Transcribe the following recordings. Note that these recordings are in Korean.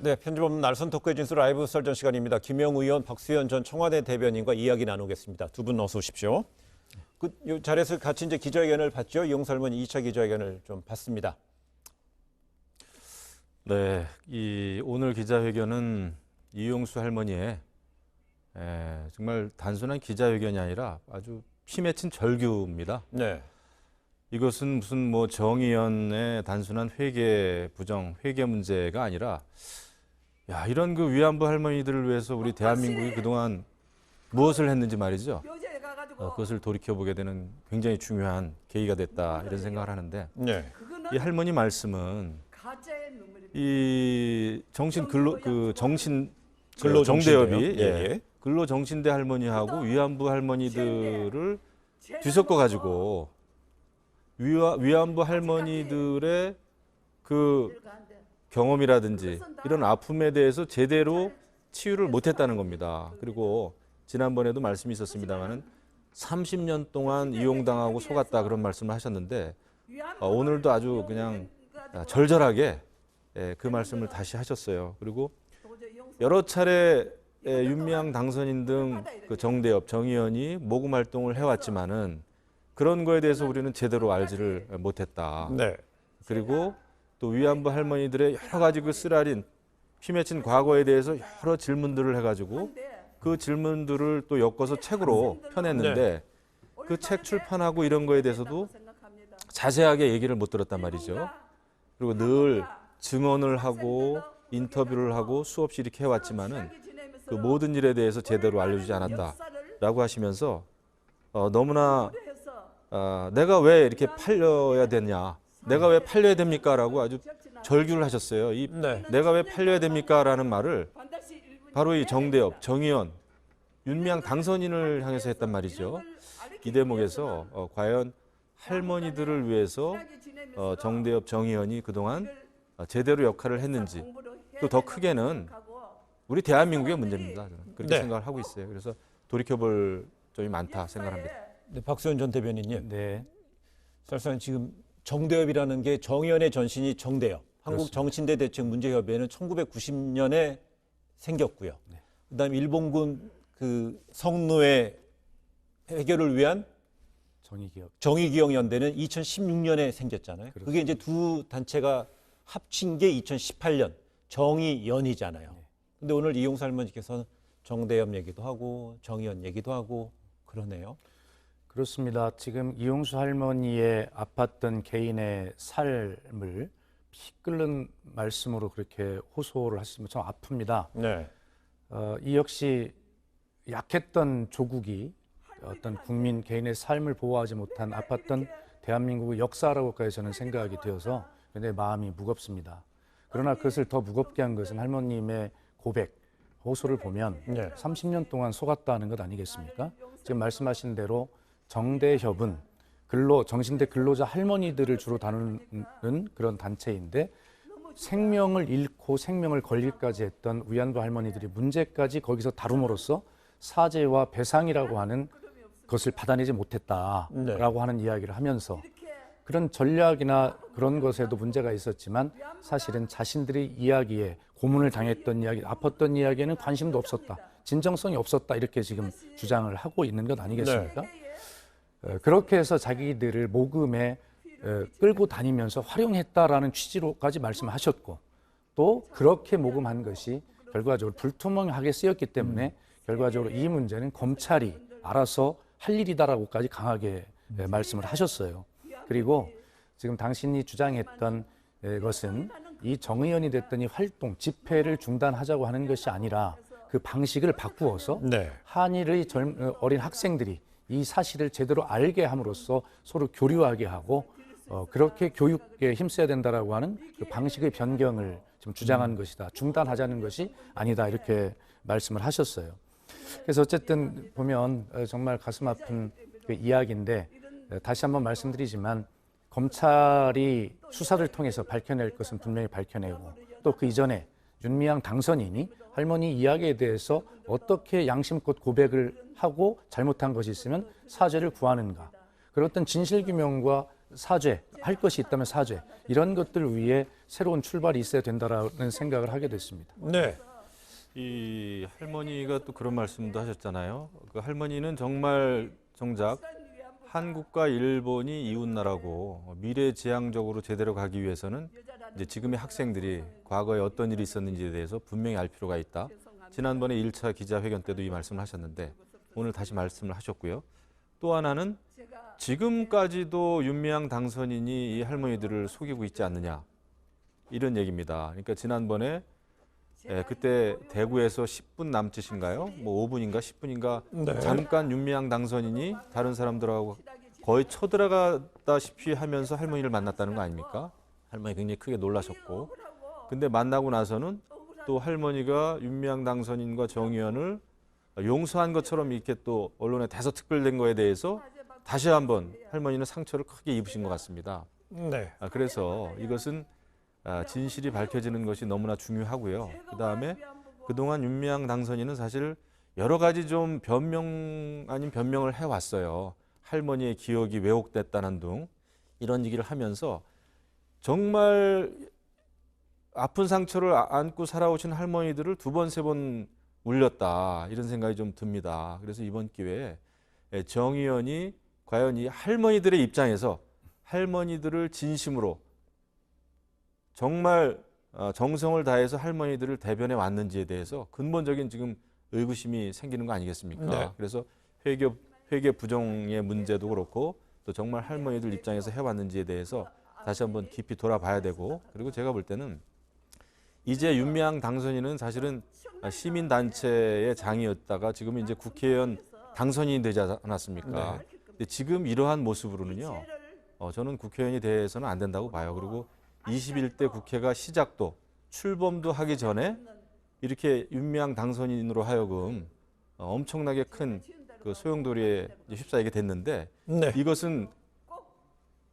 네, 편집 없는 날선 토크의 진수 라이브 설전 시간입니다. 김영 의원, 박수현 전 청와대 대변인과 이야기 나누겠습니다. 두 분 어서 오십시오. 이 자리에서 같이 이제 기자회견을 봤죠. 이용수 할머니 2차 기자회견을 좀 봤습니다. 네, 오늘 기자회견은 이용수 할머니의 정말 단순한 기자회견이 아니라 아주 피 맺힌 절규입니다. 네. 이것은 무슨 뭐 정의연의 단순한 회계 부정, 회계 문제가 아니라 이런 그 위안부 할머니들을 위해서 우리 대한민국이 그동안 무엇을 했는지 말이죠. 그것을 돌이켜보게 되는 굉장히 중요한 계기가 됐다 이런 생각을 하는데 네. 이 할머니 말씀은 이 정대협이 근로정신대 할머니하고 위안부 할머니들을 뒤섞어 가지고 위안부 할머니들의 그 경험이라든지 이런 아픔에 대해서 제대로 치유를 못했다는 겁니다. 그리고 지난번에도 말씀이 있었습니다마는 30년 동안 이용당하고 속았다 그런 말씀을 하셨는데 오늘도 아주 그냥 절절하게 그 말씀을 다시 하셨어요. 그리고 여러 차례 윤미향 당선인 등 그 정대협, 정의연이 모금 활동을 해왔지만은 그런 거에 대해서 우리는 제대로 알지를 못했다. 네. 그리고 또 위안부 할머니들의 여러 가지 그 쓰라린 피 맺힌 과거에 대해서 여러 질문들을 해가지고 그 질문들을 또 엮어서 책으로 펴냈는데 그 책 출판하고 이런 거에 대해서도 자세하게 얘기를 못 들었단 말이죠. 그리고 늘 증언을 하고 인터뷰를 하고 수없이 이렇게 해왔지만은 그 모든 일에 대해서 제대로 알려주지 않았다라고 하시면서 너무나 내가 왜 이렇게 팔려야 되냐, 내가 왜 팔려야 됩니까? 라고 아주 절규를 하셨어요. 내가 왜 팔려야 됩니까? 라는 말을 바로 이 정대협, 정의연, 윤미향 당선인을 향해서 했단 말이죠. 이 대목에서 과연 할머니들을 위해서 정대협, 정의연이 그동안 제대로 역할을 했는지 또 더 크게는 우리 대한민국의 문제입니다. 저는 그렇게 생각을 하고 있어요. 그래서 돌이켜볼 점이 많다 생각합니다. 네, 박수현 전 대변인님. 네. 사실상 지금 정대협이라는 게 정의연의 전신이 정대협. 한국정신대 대책문제협의회는 1990년에 생겼고요. 네. 그다음에 일본군 그 성노예 해결을 위한 정의기억연대는 2016년에 생겼잖아요. 그렇습니다. 그게 이제 두 단체가 합친 게 2018년 정의연이잖아요. 근데 오늘 이용수 할머니께서는 정대협 얘기도 하고 정의연 얘기도 하고 그러네요. 그렇습니다. 지금 이용수 할머니의 아팠던 개인의 삶을 피 끓는 말씀으로 그렇게 호소를 하시면 참 아픕니다. 네. 이 역시 약했던 조국이 어떤 국민 개인의 삶을 보호하지 못한 아팠던 대한민국의 역사라고까지 저는 생각이 되어서 굉장히 마음이 무겁습니다. 그러나 그것을 더 무겁게 한 것은 할머님의 고백, 호소를 보면 30년 동안 속았다는 것 아니겠습니까? 지금 말씀하신 대로 정대협은 정신대 근로자 할머니들을 주로 다루는 그런 단체인데 생명을 잃고 생명을 걸기까지 했던 위안부 할머니들이 문제까지 거기서 다룸으로써 사죄와 배상이라고 하는 것을 받아내지 못했다라고 하는 이야기를 하면서 그런 전략이나 그런 것에도 문제가 있었지만 사실은 자신들의 이야기에 고문을 당했던 이야기, 아팠던 이야기에는 관심도 없었다, 진정성이 없었다 이렇게 지금 주장을 하고 있는 것 아니겠습니까? 그렇게 해서 자기들을 모금에 끌고 다니면서 활용했다라는 취지로까지 말씀하셨고 또 그렇게 모금한 것이 결과적으로 불투명하게 쓰였기 때문에 결과적으로 이 문제는 검찰이 알아서 할 일이다라고까지 강하게 말씀을 하셨어요. 그리고 지금 당신이 주장했던 것은 이 정의연이 됐던 이 활동, 집회를 중단하자고 하는 것이 아니라 그 방식을 바꾸어서 한일의 어린 학생들이 이 사실을 제대로 알게 함으로써 서로 교류하게 하고 그렇게 교육에 힘써야 된다라고 하는 그 방식의 변경을 지금 주장한 것이다. 중단하자는 것이 아니다. 이렇게 말씀을 하셨어요. 그래서 어쨌든 보면 정말 가슴 아픈 그 이야기인데 다시 한번 말씀드리지만 검찰이 수사를 통해서 밝혀낼 것은 분명히 밝혀내고 또 그 이전에 윤미향 당선인이 할머니 이야기에 대해서 어떻게 양심껏 고백을 하고 잘못한 것이 있으면 사죄를 구하는가, 그런 어떤 진실규명과 사죄, 할 것이 있다면 사죄, 이런 것들을 위해 새로운 출발이 있어야 된다라는 생각을 하게 됐습니다. 네. 이 할머니가 또 그런 말씀도 하셨잖아요. 그 할머니는 정말 정작 한국과 일본이 이웃나라고 미래지향적으로 제대로 가기 위해서는 이제 지금의 학생들이 과거에 어떤 일이 있었는지에 대해서 분명히 알 필요가 있다. 지난번에 1차 기자회견 때도 이 말씀을 하셨는데 오늘 다시 말씀을 하셨고요. 또 하나는 지금까지도 윤미향 당선인이 이 할머니들을 속이고 있지 않느냐 이런 얘기입니다. 그러니까 지난번에 그때 대구에서 10분 남짓인가요? 뭐 5분인가 10분인가 네. 잠깐 윤미향 당선인이 다른 사람들하고 거의 쳐들어가다시피 하면서 할머니를 만났다는 거 아닙니까? 할머니 굉장히 크게 놀라셨고 근데 만나고 나서는 또 할머니가 윤미향 당선인과 정의원을 용서한 것처럼 이렇게 또 언론에 대서특별된 거에 대해서 다시 한번 할머니는 상처를 크게 입으신 것 같습니다. 네. 그래서 이것은 진실이 밝혀지는 것이 너무나 중요하고요. 그다음에 그동안 윤미향 당선인은 사실 여러 가지 좀 변명 아닌 변명을 해왔어요. 할머니의 기억이 왜곡됐다는 등 이런 얘기를 하면서 정말 아픈 상처를 안고 살아오신 할머니들을 두 번, 세 번 울렸다 이런 생각이 좀 듭니다. 그래서 이번 기회에 정 의원이 과연 이 할머니들의 입장에서 할머니들을 진심으로 정말 정성을 다해서 할머니들을 대변해 왔는지에 대해서 근본적인 지금 의구심이 생기는 거 아니겠습니까? 네. 그래서 회계 부정의 문제도 그렇고 또 정말 할머니들 입장에서 해왔는지에 대해서 다시 한번 깊이 돌아봐야 되고 그리고 제가 볼 때는 이제 윤미향 당선인은 사실은 시민단체의 장이었다가 지금 이제 국회의원 당선인이 되지 않았습니까? 네. 근데 지금 이러한 모습으로는요, 저는 국회의원이 돼서는 안 된다고 봐요. 그리고 21대 국회가 시작도 출범도 하기 전에 이렇게 윤미향 당선인으로 하여금 엄청나게 큰 그 소용돌이에 휩싸이게 됐는데 네. 이것은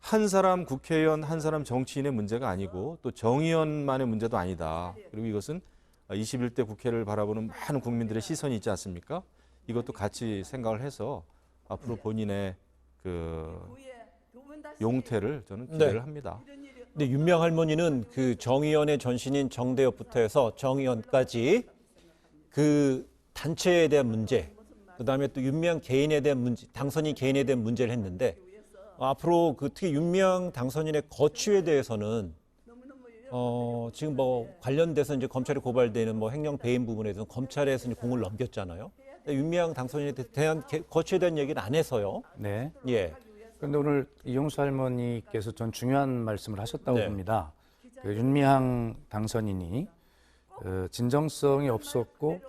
한 사람 국회의원, 한 사람 정치인의 문제가 아니고 또 정의원만의 문제도 아니다. 그리고 이것은 21대 국회를 바라보는 많은 국민들의 시선이 있지 않습니까? 이것도 같이 생각을 해서 앞으로 본인의 그 용태를 저는 기대를 합니다. 근데 윤미향 할머니는 그 정의원의 전신인 정대협부터 해서 정의원까지 그 단체에 대한 문제, 그다음에 또 윤미향 개인에 대한 문제, 당선인 개인에 대한 문제를 했는데 앞으로 그 특히 윤미향 당선인의 거취에 대해서는 지금 뭐 관련돼서 이제 검찰에 고발되는 뭐 횡령 배임 부분에 대해서 검찰에서 이제 공을 넘겼잖아요. 윤미향 당선인에 대한 거취에 대한 얘기는 안 해서요. 네. 예. 그런데 오늘 이용수 할머니께서 전 중요한 말씀을 하셨다고 네. 봅니다. 그 윤미향 당선인이 진정성이 없었고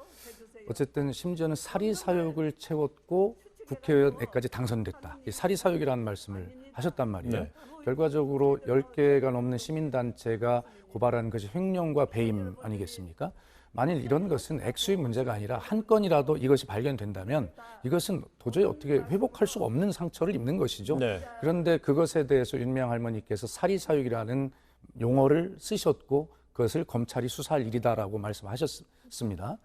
어쨌든 심지어는 사리사욕을 채웠고 국회의원에까지 당선됐다. 이 사리사욕이라는 말씀을 하셨단 말이에요. 네. 결과적으로 10개가 넘는 시민단체가 고발한 것이 횡령과 배임 아니겠습니까? 만일 이런 것은 액수의 문제가 아니라 한 건이라도 이것이 발견된다면 이것은 도저히 어떻게 회복할 수 없는 상처를 입는 것이죠. 네. 그런데 그것에 대해서 윤미향 할머니께서 사리사욕이라는 용어를 쓰셨고 그것을 검찰이 수사할 일이다라고 말씀하셨습니다.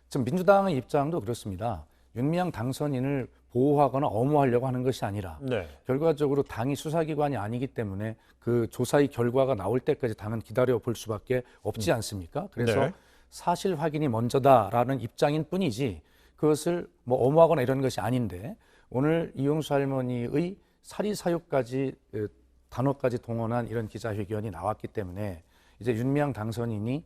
지금 민주당의 입장도 그렇습니다. 윤미향 당선인을 보호하거나 엄호하려고 하는 것이 아니라 네. 결과적으로 당이 수사기관이 아니기 때문에 그 조사의 결과가 나올 때까지 당은 기다려 볼 수밖에 없지 않습니까? 그래서 네. 사실 확인이 먼저다라는 입장인 뿐이지 그것을 뭐 엄호하거나 이런 것이 아닌데 오늘 이용수 할머니의 사리사욕까지 단어까지 동원한 이런 기자회견이 나왔기 때문에 이제 윤미향 당선인이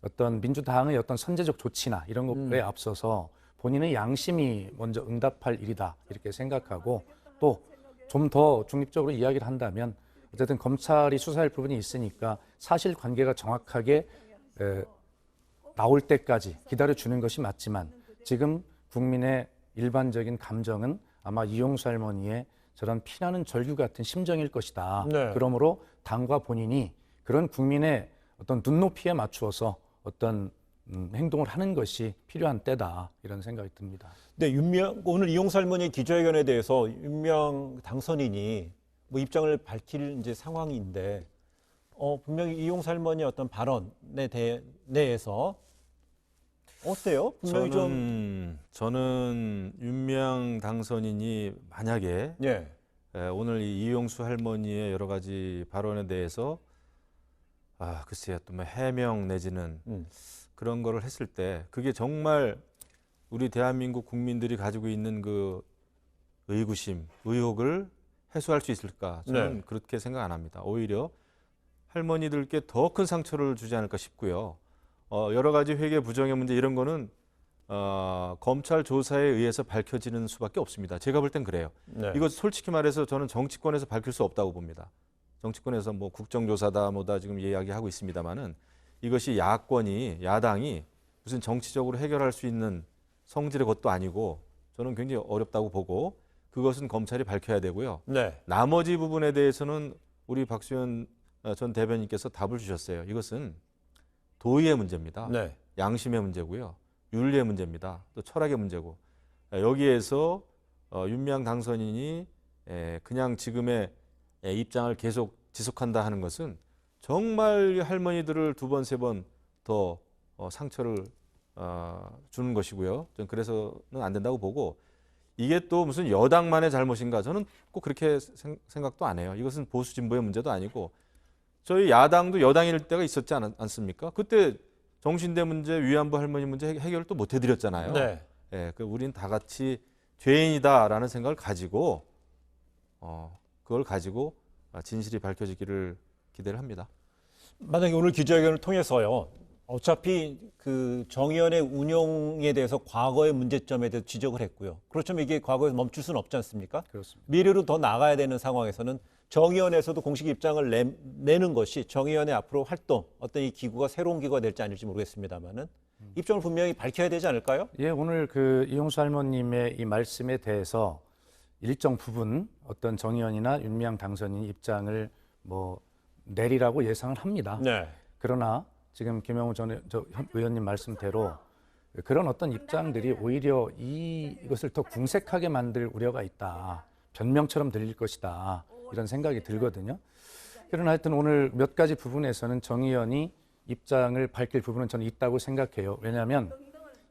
어떤 민주당의 어떤 선제적 조치나 이런 것에 앞서서 본인의 양심이 먼저 응답할 일이다 이렇게 생각하고 또 좀 더 중립적으로 이야기를 한다면 어쨌든 검찰이 수사할 부분이 있으니까 사실관계가 정확하게 나올 때까지 기다려주는 것이 맞지만 지금 국민의 일반적인 감정은 아마 이용수 할머니의 저런 피나는 절규 같은 심정일 것이다. 네. 그러므로 당과 본인이 그런 국민의 어떤 눈높이에 맞추어서 어떤 행동을 하는 것이 필요한 때다 이런 생각이 듭니다. 네, 오늘 이용수 할머니 기자회견에 대해서 윤미향 당선인이 뭐 입장을 밝힐 이제 상황인데 분명히 이용수 할머니의 어떤 발언에 내에서 어때요? 분명히 저는 윤미향 당선인이 만약에 예. 오늘 이 이용수 할머니의 여러 가지 발언에 대해서 글쎄요, 또 뭐 해명 내지는 그런 거를 했을 때 그게 정말 우리 대한민국 국민들이 가지고 있는 그 의구심, 의혹을 해소할 수 있을까? 저는 네. 그렇게 생각 안 합니다. 오히려 할머니들께 더 큰 상처를 주지 않을까 싶고요. 여러 가지 회계 부정의 문제 이런 거는 검찰 조사에 의해서 밝혀지는 수밖에 없습니다. 제가 볼 땐 그래요. 네. 이거 솔직히 말해서 저는 정치권에서 밝힐 수 없다고 봅니다. 정치권에서 뭐 국정조사다 뭐다 지금 이야기하고 있습니다만은 이것이 야당이 무슨 정치적으로 해결할 수 있는 성질의 것도 아니고 저는 굉장히 어렵다고 보고 그것은 검찰이 밝혀야 되고요. 네. 나머지 부분에 대해서는 우리 박수현 전 대변인께서 답을 주셨어요. 이것은 도의의 문제입니다. 네. 양심의 문제고요. 윤리의 문제입니다. 또 철학의 문제고 여기에서 윤미향 당선인이 그냥 지금의 입장을 계속 지속한다 하는 것은 정말 할머니들을 두 번, 세 번 더 상처를 주는 것이고요. 저는 그래서는 안 된다고 보고 이게 또 무슨 여당만의 잘못인가 저는 꼭 그렇게 생각도 안 해요. 이것은 보수 진보의 문제도 아니고 저희 야당도 여당일 때가 있었지 않습니까? 그때 정신대 문제, 위안부 할머니 문제 해결을 또 못 해드렸잖아요. 네. 우린 다 같이 죄인이다라는 생각을 가지고 그걸 가지고 진실이 밝혀지기를 기대를 합니다. 만약에 오늘 기자회견을 통해서요. 어차피 그 정의연의 운영에 대해서 과거의 문제점에 대해서 지적을 했고요. 그렇다면 이게 과거에서 멈출 수는 없지 않습니까? 그렇습니다. 미래로 더 나가야 되는 상황에서는 정의연에서도 공식 입장을 내는 것이 정의연의 앞으로 활동, 어떤 이 기구가 새로운 기구가 될지 아닐지 모르겠습니다만은 입장을 분명히 밝혀야 되지 않을까요? 예, 오늘 그 이용수 할머님의 이 말씀에 대해서 일정 부분 어떤 정의연이나 윤미향 당선인 입장을 뭐 내리라고 예상을 합니다. 네. 그러나 지금 김영우 의원님 말씀대로 그런 어떤 입장들이 오히려 이것을 더 궁색하게 만들 우려가 있다. 변명처럼 들릴 것이다. 이런 생각이 들거든요. 그러나 하여튼 오늘 몇 가지 부분에서는 정의연이 입장을 밝힐 부분은 저는 있다고 생각해요. 왜냐하면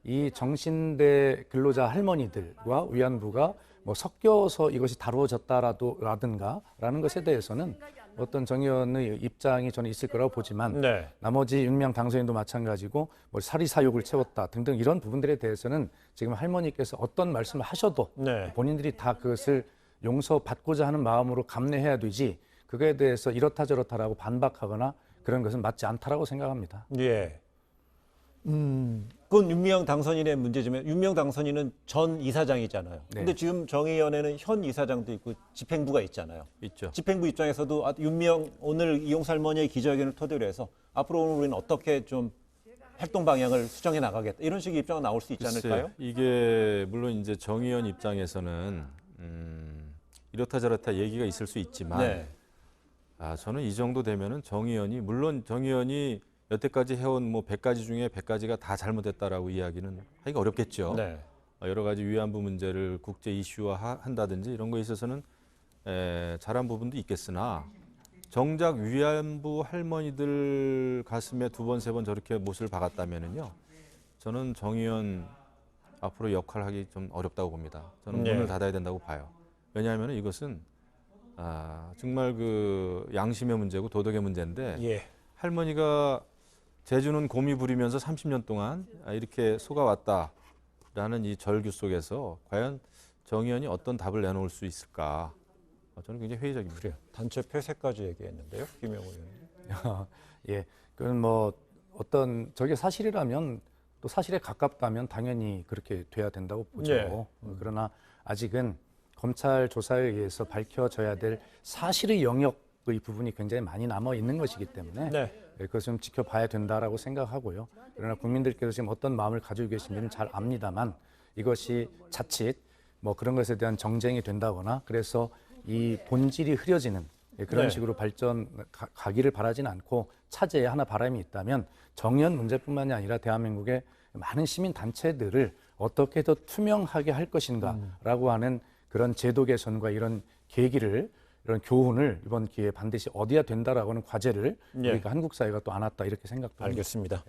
이 정신대 근로자 할머니들과 위안부가 뭐 섞여서 이것이 다루어졌다라든가라는 것에 대해서는 어떤 정의연의 입장이 저는 있을 거라고 보지만 네. 나머지 윤미향 당선인도 마찬가지고 뭐 사리사욕을 채웠다 등등 이런 부분들에 대해서는 지금 할머니께서 어떤 말씀을 하셔도 네. 본인들이 다 그것을 용서받고자 하는 마음으로 감내해야 되지 그거에 대해서 이렇다 저렇다라고 반박하거나 그런 것은 맞지 않다라고 생각합니다. 예. 그건 윤미향 당선인의 문제지만 윤미향 당선인은 전 이사장이잖아요. 네. 근데 지금 정의연에는 현 이사장도 있고 집행부가 있잖아요. 있죠. 집행부 입장에서도 윤미향 오늘 이용수 할머니의 기자회견을 토대로 해서 앞으로 우리는 어떻게 좀 활동 방향을 수정해 나가겠다 이런 식의 입장은 나올 수 있지 않을까요? 이게 물론 이제 정의연 입장에서는 이렇다 저렇다 얘기가 있을 수 있지만 네. 저는 이 정도 되면은 물론 정의연이 여태까지 해온 뭐 100가지 중에 100가지가 다 잘못됐다라고 이야기는 하기가 어렵겠죠. 네. 여러 가지 위안부 문제를 국제 이슈화 한다든지 이런 거에 있어서는 잘한 부분도 있겠으나 정작 위안부 할머니들 가슴에 두 번, 세 번 저렇게 못을 박았다면은요. 저는 정의연 앞으로 역할하기 좀 어렵다고 봅니다. 저는 네. 문을 닫아야 된다고 봐요. 왜냐하면 이것은 정말 그 양심의 문제고 도덕의 문제인데 예. 할머니가 제주는 곰이 부리면서 30년 동안 이렇게 속아왔다라는 이 절규 속에서 과연 정의연이 어떤 답을 내놓을 수 있을까? 저는 굉장히 회의적입니다. 그래요. 단체 폐쇄까지 얘기했는데요, 김영우 의원님. 예, 그건 뭐 어떤 저게 사실이라면 또 사실에 가깝다면 당연히 그렇게 돼야 된다고 보죠. 네. 그러나 아직은 검찰 조사에 의해서 밝혀져야 될 사실의 영역의 부분이 굉장히 많이 남아 있는 것이기 때문에 네. 그것을 좀 지켜봐야 된다라고 생각하고요. 그러나 국민들께서 지금 어떤 마음을 가지고 계신지는 잘 압니다만 이것이 자칫 뭐 그런 것에 대한 정쟁이 된다거나 그래서 이 본질이 흐려지는 그런 네. 식으로 가기를 바라지는 않고 차제에 하나 바람이 있다면 정의연 문제뿐만이 아니라 대한민국의 많은 시민 단체들을 어떻게 더 투명하게 할 것인가라고 하는 그런 제도 개선과 이런 계기를 이런 교훈을 이번 기회에 반드시 얻어야 된다라고 하는 과제를 예. 우리가 한국 사회가 또 안았다 이렇게 생각도 합니다. 알겠습니다.